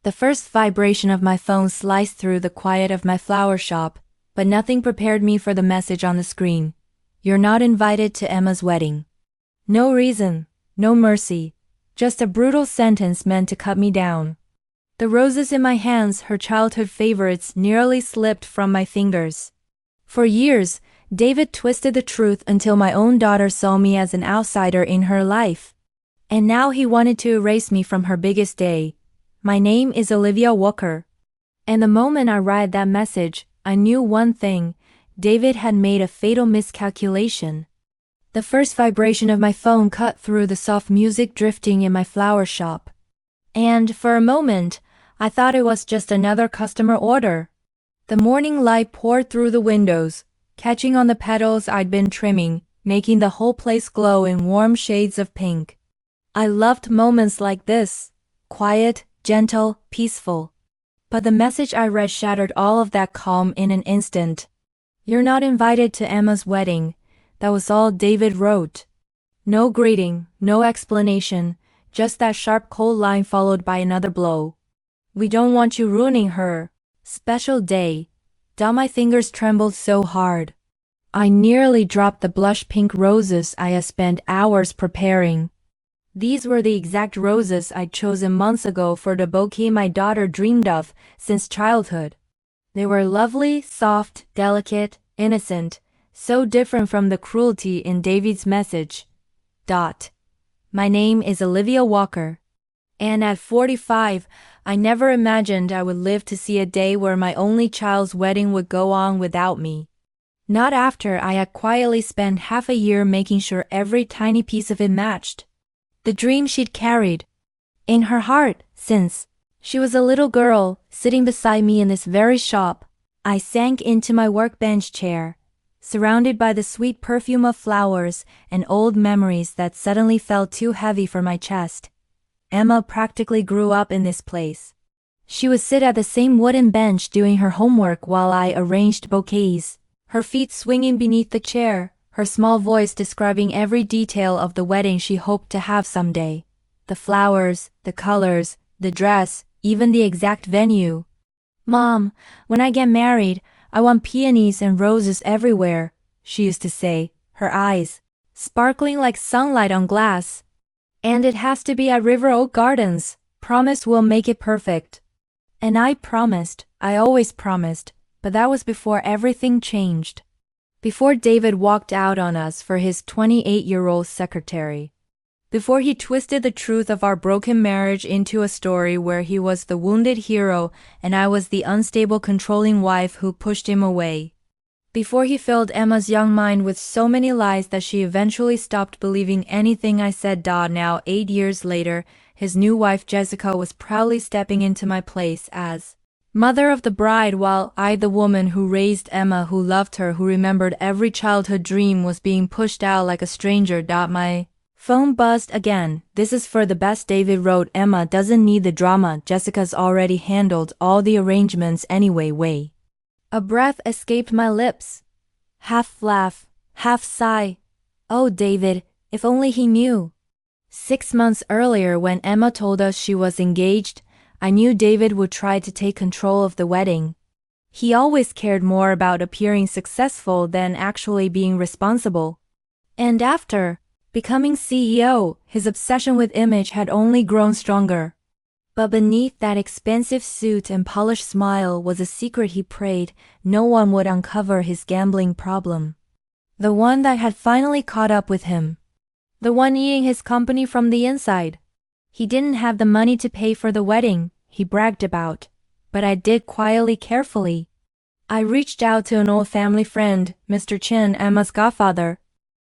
The first vibration of my phone sliced through the quiet of my flower shop, but nothing prepared me for the message on the screen. You're not invited to Emma's wedding. No reason, no mercy, just a brutal sentence meant to cut me down. The roses in my hands, her childhood favorites, nearly slipped from my fingers. For years, David twisted the truth until my own daughter saw me as an outsider in her life. And now he wanted to erase me from her biggest day. My name is Olivia Walker. And the moment I read that message, I knew one thing: David had made a fatal miscalculation. The first vibration of my phone cut through the soft music drifting in my flower shop. And for a moment, I thought it was just another customer order. The morning light poured through the windows, catching on the petals I'd been trimming, making the whole place glow in warm shades of pink. I loved moments like this, quiet, gentle, peaceful. But the message I read shattered all of that calm in an instant. You're not invited to Emma's wedding. That was all David wrote. No greeting, no explanation, just that sharp cold line followed by another blow. We don't want you ruining her special day. My fingers trembled so hard. I nearly dropped the blush pink roses I had spent hours preparing. These were the exact roses I'd chosen months ago for the bouquet my daughter dreamed of since childhood. They were lovely, soft, delicate, innocent, so different from the cruelty in David's message. My name is Olivia Walker. And at 45, I never imagined I would live to see a day where my only child's wedding would go on without me. Not after I had quietly spent half a year making sure every tiny piece of it matched the dream she'd carried in her heart since she was a little girl. Sitting beside me in this very shop, I sank into my workbench chair, surrounded by the sweet perfume of flowers and old memories that suddenly felt too heavy for my chest. Emma practically grew up in this place. She would sit at the same wooden bench doing her homework while I arranged bouquets, her feet swinging beneath the chair, her small voice describing every detail of the wedding she hoped to have someday. The flowers, the colors, the dress, even the exact venue. "Mom, when I get married, I want peonies and roses everywhere," she used to say, her eyes sparkling like sunlight on glass. "And it has to be at River Oak Gardens. Promise we'll make it perfect." And I promised, I always promised, but that was before everything changed. Before David walked out on us for his 28-year-old secretary. Before he twisted the truth of our broken marriage into a story where he was the wounded hero and I was the unstable controlling wife who pushed him away. Before he filled Emma's young mind with so many lies that she eventually stopped believing anything I said. Now, 8 years later, his new wife Jessica was proudly stepping into my place as mother of the bride, while I, the woman who raised Emma, who loved her, who remembered every childhood dream, was being pushed out like a stranger. My phone buzzed again. "This is for the best," David wrote. "Emma doesn't need the drama. Jessica's already handled all the arrangements anyway." Way. A breath escaped my lips. Half laugh, half sigh. Oh, David, if only he knew. 6 months earlier, when Emma told us she was engaged, I knew David would try to take control of the wedding. He always cared more about appearing successful than actually being responsible. And after becoming CEO, his obsession with image had only grown stronger. But beneath that expensive suit and polished smile was a secret he prayed no one would uncover: his gambling problem. The one that had finally caught up with him. The one eating his company from the inside. He didn't have the money to pay for the wedding, he bragged about, but I did, quietly, carefully. I reached out to an old family friend, Mr. Chen, Emma's godfather.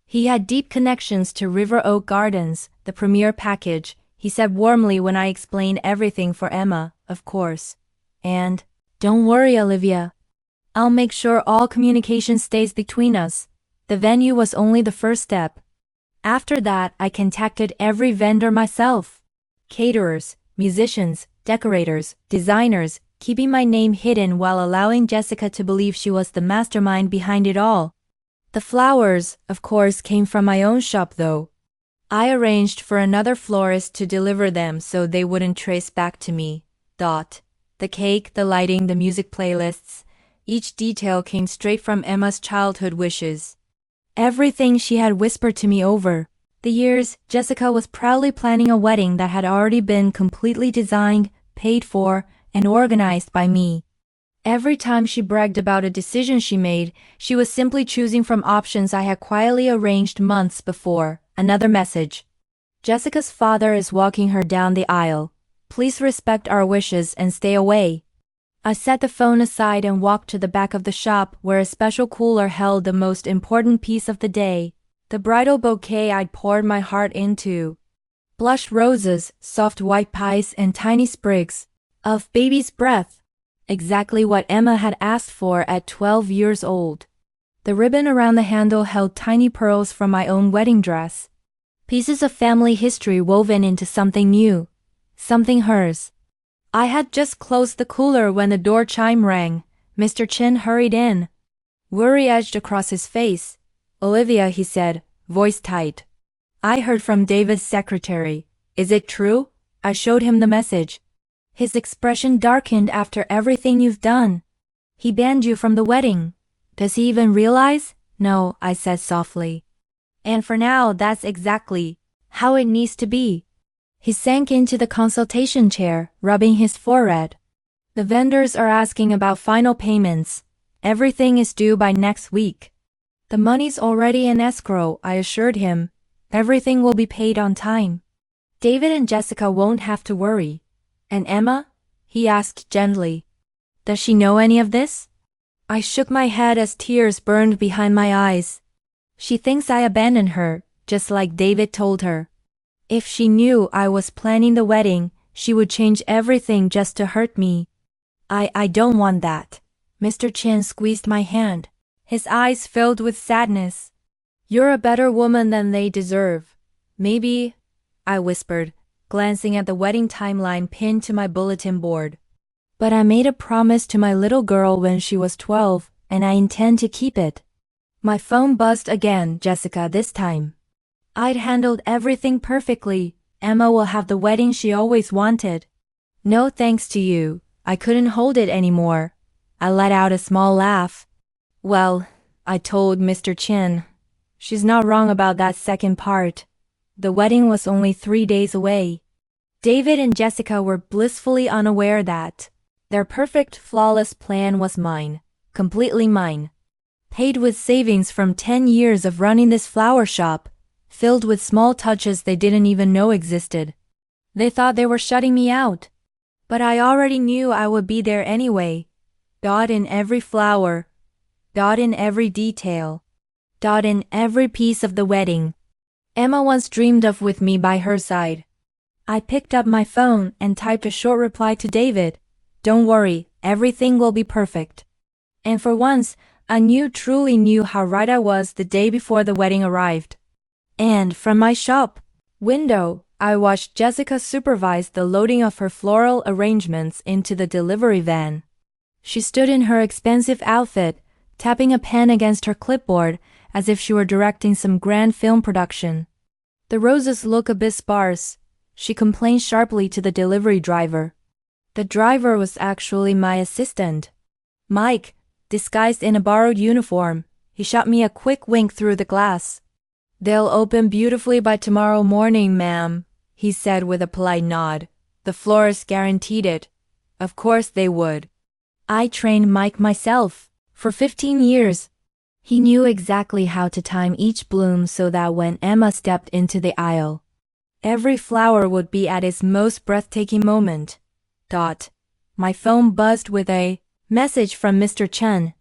He had deep connections to River Oak Gardens, the premier package, he said warmly when I explained everything for Emma, of course. And, "Don't worry, Olivia. I'll make sure all communication stays between us." The venue was only the first step. After that, I contacted every vendor myself. Caterers, musicians, decorators, designers, keeping my name hidden while allowing Jessica to believe she was the mastermind behind it all. The flowers, of course, came from my own shop though. I arranged for another florist to deliver them so they wouldn't trace back to me. The cake, the lighting, the music playlists. Each detail came straight from Emma's childhood wishes. Everything she had whispered to me over the years. Jessica was proudly planning a wedding that had already been completely designed, paid for, and organized by me. Every time she bragged about a decision she made, she was simply choosing from options I had quietly arranged months before. Another message. Jessica's father is walking her down the aisle. Please respect our wishes and stay away. I set the phone aside and walked to the back of the shop where a special cooler held the most important piece of the day, the bridal bouquet I'd poured my heart into. Blush roses, soft white pies, and tiny sprigs of baby's breath. Exactly what Emma had asked for at 12 years old. The ribbon around the handle held tiny pearls from my own wedding dress. Pieces of family history woven into something new. Something hers. I had just closed the cooler when the door chime rang. Mr. Chin hurried in. Worry edged across his face. Olivia, he said, voice tight. I heard from David's secretary. Is it true? I showed him the message. His expression darkened. After everything you've done. He banned you from the wedding. Does he even realize? No, I said softly. And for now, that's exactly how it needs to be. He sank into the consultation chair, rubbing his forehead. The vendors are asking about final payments. Everything is due by next week. The money's already in escrow, I assured him. Everything will be paid on time. David and Jessica won't have to worry. And Emma? He asked gently. Does she know any of this? I shook my head as tears burned behind my eyes. She thinks I abandoned her, just like David told her. If she knew I was planning the wedding, she would change everything just to hurt me. I don't want that. Mr. Chen squeezed my hand. His eyes filled with sadness. You're a better woman than they deserve. Maybe, I whispered, glancing at the wedding timeline pinned to my bulletin board. But I made a promise to my little girl when she was 12, and I intend to keep it. My phone buzzed again, Jessica this time. I'd handled everything perfectly. Emma will have the wedding she always wanted. No thanks to you. I couldn't hold it anymore. I let out a small laugh. Well, I told Mr. Chin. She's not wrong about that second part. The wedding was only 3 days away. David and Jessica were blissfully unaware that their perfect, flawless plan was mine. Completely mine. Paid with savings from 10 years of running this flower shop. Filled with small touches they didn't even know existed. They thought they were shutting me out. But I already knew I would be there anyway. Dot in every flower. Dot in every detail. Dot in every piece of the wedding Emma once dreamed of with me by her side. I picked up my phone and typed a short reply to David. Don't worry, everything will be perfect. And for once, I truly knew how right I was the day before the wedding arrived. And from my shop window, I watched Jessica supervise the loading of her floral arrangements into the delivery van. She stood in her expensive outfit, tapping a pen against her clipboard as if she were directing some grand film production. The roses look a bit sparse, she complained sharply to the delivery driver. The driver was actually my assistant, Mike, disguised in a borrowed uniform. He shot me a quick wink through the glass. They'll open beautifully by tomorrow morning, ma'am, he said with a polite nod. The florist guaranteed it. Of course they would. I trained Mike myself for 15 years. He knew exactly how to time each bloom so that when Emma stepped into the aisle, every flower would be at its most breathtaking moment. My phone buzzed with a message from Mr. Chen.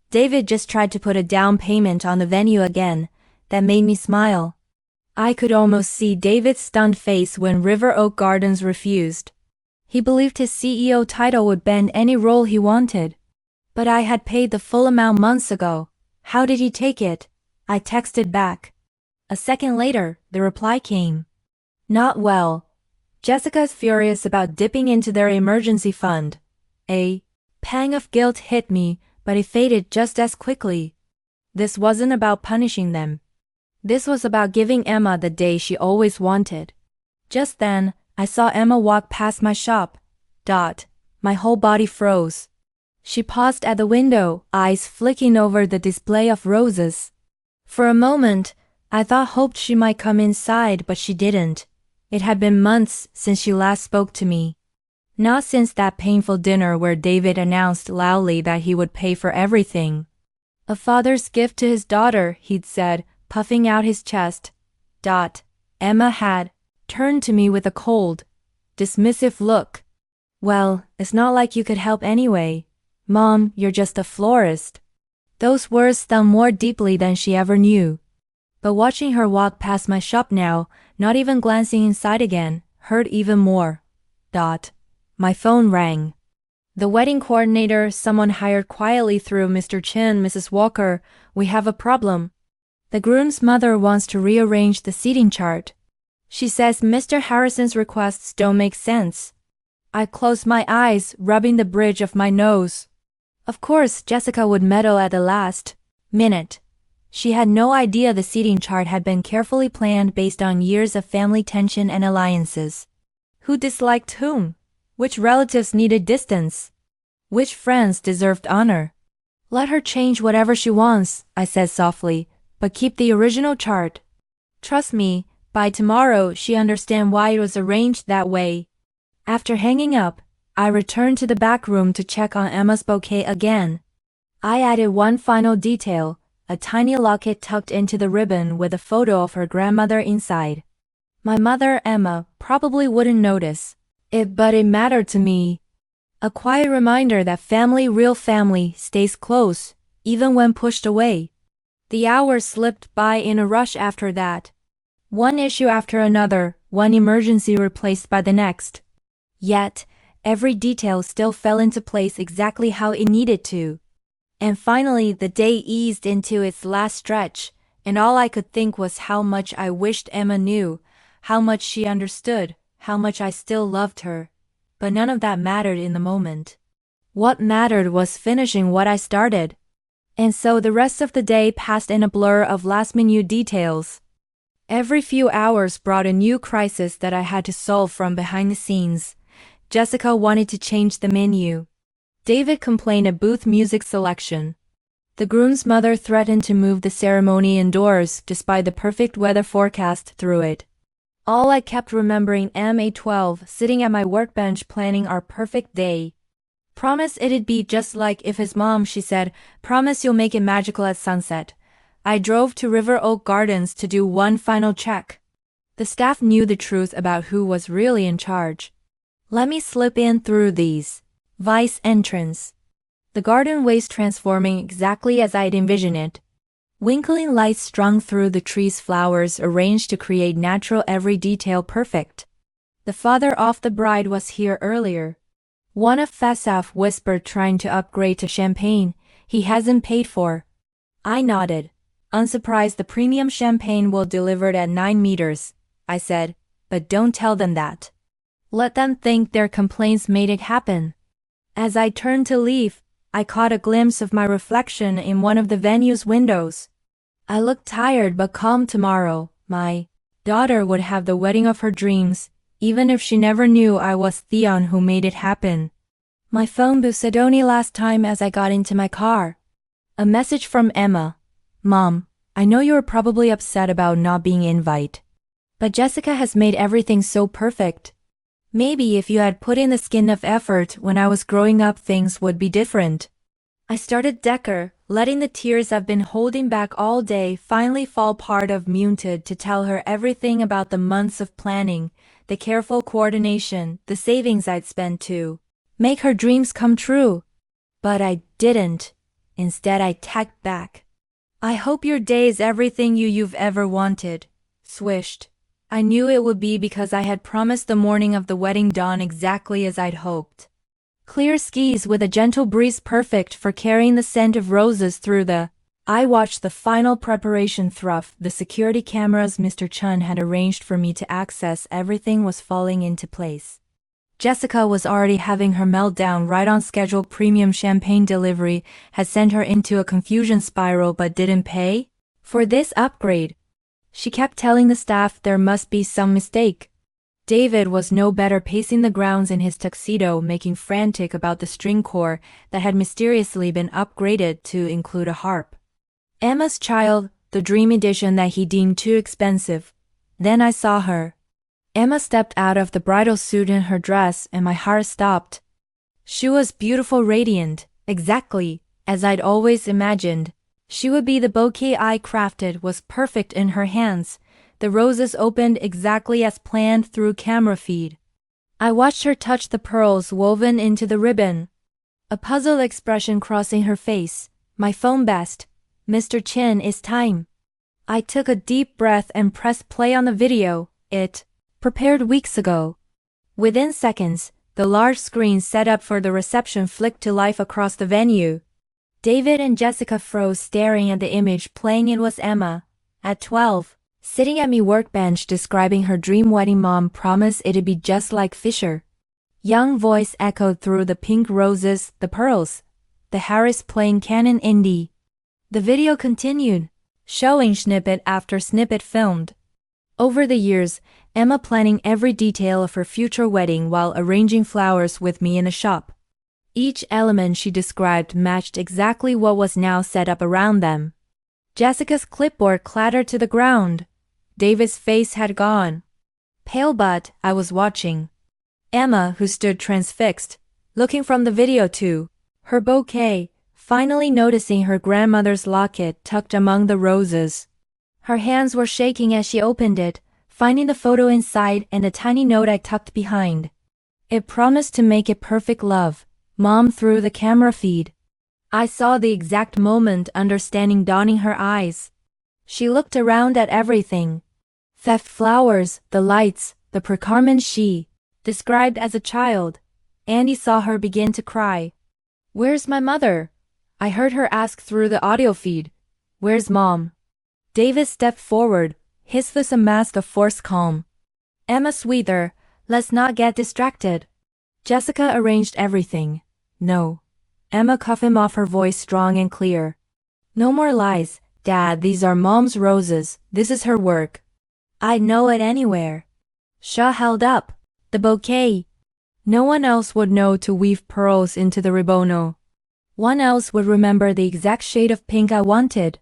David just tried to put a down payment on the venue again. That made me smile. I could almost see David's stunned face when River Oak Gardens refused. He believed his CEO title would bend any role he wanted. But I had paid the full amount months ago. How did he take it? I texted back. A second later, the reply came. Not well. Jessica's furious about dipping into their emergency fund. A pang of guilt hit me, but it faded just as quickly. This wasn't about punishing them. This was about giving Emma the day she always wanted. Just then, I saw Emma walk past my shop. My whole body froze. She paused at the window, eyes flicking over the display of roses. For a moment, I hoped she might come inside, but she didn't. It had been months since she last spoke to me. Not since that painful dinner where David announced loudly that he would pay for everything. A father's gift to his daughter, he'd said, puffing out his chest. Emma had turned to me with a cold, dismissive look. Well, it's not like you could help anyway. Mom, you're just a florist. Those words stung more deeply than she ever knew. But watching her walk past my shop now, not even glancing inside again, hurt even more. My phone rang. The wedding coordinator, someone hired quietly through Mr. Chen, Mrs. Walker, we have a problem. The groom's mother wants to rearrange the seating chart. She says Mr. Harrison's requests don't make sense. I closed my eyes, rubbing the bridge of my nose. Of course, Jessica would meddle at the last minute. She had no idea the seating chart had been carefully planned based on years of family tension and alliances. Who disliked whom? Which relatives needed distance? Which friends deserved honor? Let her change whatever she wants, I said softly, but keep the original chart. Trust me, by tomorrow she understand why it was arranged that way. After hanging up, I returned to the back room to check on Emma's bouquet again. I added one final detail, a tiny locket tucked into the ribbon with a photo of her grandmother inside. My mother, Emma, probably wouldn't notice it, but it mattered to me. A quiet reminder that family, real family, stays close, even when pushed away. The hours slipped by in a rush after that. One issue after another, one emergency replaced by the next. Yet, every detail still fell into place exactly how it needed to. And finally, the day eased into its last stretch, and all I could think was how much I wished Emma knew, how much she understood, how much I still loved her. But none of that mattered in the moment. What mattered was finishing what I started. And so the rest of the day passed in a blur of last-minute details. Every few hours brought a new crisis that I had to solve from behind the scenes. Jessica wanted to change the menu. David complained of booth music selection. The groom's mother threatened to move the ceremony indoors despite the perfect weather forecast through it. All I kept remembering MA12 sitting at my workbench planning our perfect day. Promise it'd be just like if his mom, she said, promise you'll make it magical at sunset. I drove to River Oak Gardens to do one final check. The staff knew the truth about who was really in charge. Let me slip in through these. Vice entrance. The garden ways transforming exactly as I'd envisioned it. Winkling lights strung through the trees, flowers arranged to create natural, every detail perfect. The father of the bride was here earlier. One of Fasaf whispered, trying to upgrade to champagne he hasn't paid for. I nodded. Unsurprised, the premium champagne will delivered at 9 meters, I said, but don't tell them that. Let them think their complaints made it happen. As I turned to leave, I caught a glimpse of my reflection in one of the venue's windows. I looked tired but calm tomorrow. My daughter would have the wedding of her dreams, even if she never knew I was Theon who made it happen. My phone buzzed only last time as I got into my car. A message from Emma. Mom, I know you were probably upset about not being invited. But Jessica has made everything so perfect. Maybe if you had put in the skin of effort when I was growing up, things would be different. I started Decker, letting the tears I've been holding back all day finally fall part of muted to tell her everything about the months of planning, the careful coordination, the savings I'd spent to make her dreams come true. But I didn't. Instead, I tacked back. I hope your day is everything you've ever wanted. Swished. I knew it would be because I had promised the morning of the wedding dawn exactly as I'd hoped. Clear skies with a gentle breeze perfect for carrying the scent of roses through the... I watched the final preparation through the security cameras Mr. Chun had arranged for me to access. Everything was falling into place. Jessica was already having her meltdown right on schedule. Premium champagne delivery had sent her into a confusion spiral but didn't pay for this upgrade. She kept telling the staff there must be some mistake. David was no better, pacing the grounds in his tuxedo, making frantic about the string corps that had mysteriously been upgraded to include a harp. Emma's Child, the dream edition that he deemed too expensive. Then I saw her. Emma stepped out of the bridal suit in her dress and my heart stopped. She was beautiful, radiant, exactly as I'd always imagined. She would be. The bouquet I crafted was perfect in her hands. The roses opened exactly as planned through camera feed. I watched her touch the pearls woven into the ribbon. A puzzled expression crossing her face. My phone buzzed. Mr. Chin, it's time. I took a deep breath and pressed play on the video. It prepared weeks ago. Within seconds, the large screen set up for the reception flicked to life across the venue. David and Jessica froze, staring at the image playing. It was Emma, at 12, sitting at me workbench describing her dream wedding. Mom promised it'd be just like Fisher. Young voice echoed through the pink roses, the pearls. The Harris playing Canon Indie. The video continued, showing snippet after snippet filmed. Over the years, Emma planning every detail of her future wedding while arranging flowers with me in the shop. Each element she described matched exactly what was now set up around them. Jessica's clipboard clattered to the ground. David's face had gone pale, but I was watching. Emma, who stood transfixed, looking from the video to her bouquet, finally noticing her grandmother's locket tucked among the roses. Her hands were shaking as she opened it, finding the photo inside and a tiny note I tucked behind. It promised to make it perfect, love, Mom, through the camera feed. I saw the exact moment understanding dawning her eyes. She looked around at everything. Theft flowers, the lights, the precarment she described as a child. Andy saw her begin to cry. Where's my mother? I heard her ask through the audio feed. Where's Mom? David stepped forward, his face a mask of forced calm. Emma, sweeter, let's not get distracted. Jessica arranged everything. No. Emma cut him off, her voice strong and clear. No more lies, Dad. These are Mom's roses. This is her work. I'd know it anywhere. Shaw held up the bouquet. No one else would know to weave pearls into the ribono. One else would remember the exact shade of pink I wanted.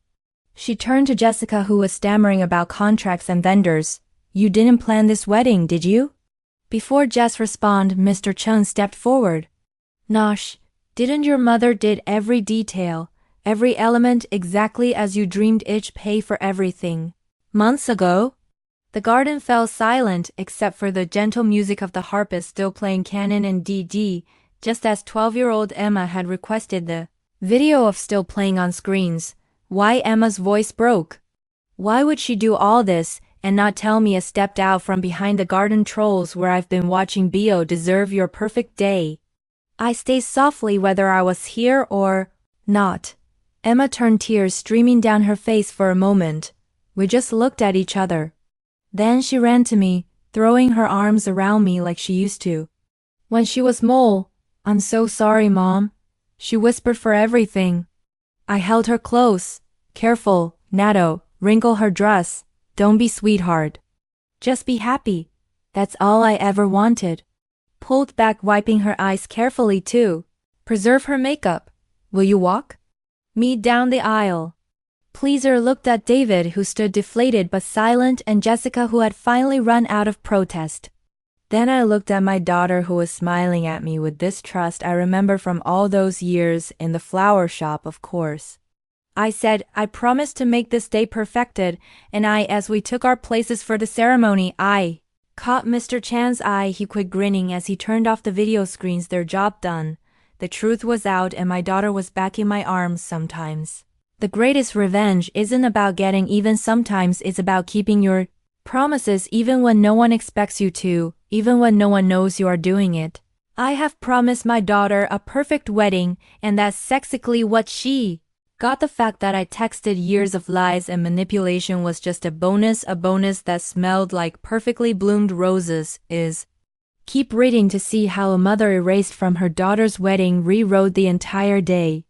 She turned to Jessica, who was stammering about contracts and vendors. You didn't plan this wedding, did you? Before Jess responded, Mr. Chung stepped forward. Nosh, didn't your mother did every detail, every element exactly as you dreamed it? Pay for everything. Months ago? The garden fell silent except for the gentle music of the harpist still playing Canon and DD, just as 12-year-old Emma had requested. The video of still playing on screens. Why? Emma's voice broke. Why would she do all this and not tell me? I stepped out from behind the garden trolls where I've been watching Bo deserve your perfect day. I stayed softly whether I was here or not. Emma turned, tears streaming down her face. For a moment, we just looked at each other. Then she ran to me, throwing her arms around me like she used to when she was Mole. I'm so sorry, Mom, she whispered, for everything. I held her close. Careful, Nato, wrinkle her dress. Don't be, sweetheart. Just be happy. That's all I ever wanted. Pulled back, wiping her eyes carefully too. Preserve her makeup. Will you walk me down the aisle? Pleaser looked at David, who stood deflated but silent, and Jessica, who had finally run out of protest. Then I looked at my daughter, who was smiling at me with this trust I remember from all those years in the flower shop. Of course. I said, I promised to make this day perfected, and as we took our places for the ceremony, I caught Mr. Chan's eye. He quit grinning as he turned off the video screens. Their job done. The truth was out and my daughter was back in my arms. Sometimes the greatest revenge isn't about getting even. Sometimes it's about keeping your promises even when no one expects you to, even when no one knows you are doing it. I have promised my daughter a perfect wedding, and that's exactly what she got. The fact that I texted years of lies and manipulation was just a bonus that smelled like perfectly bloomed roses. Keep reading to see how a mother erased from her daughter's wedding rewrote the entire day.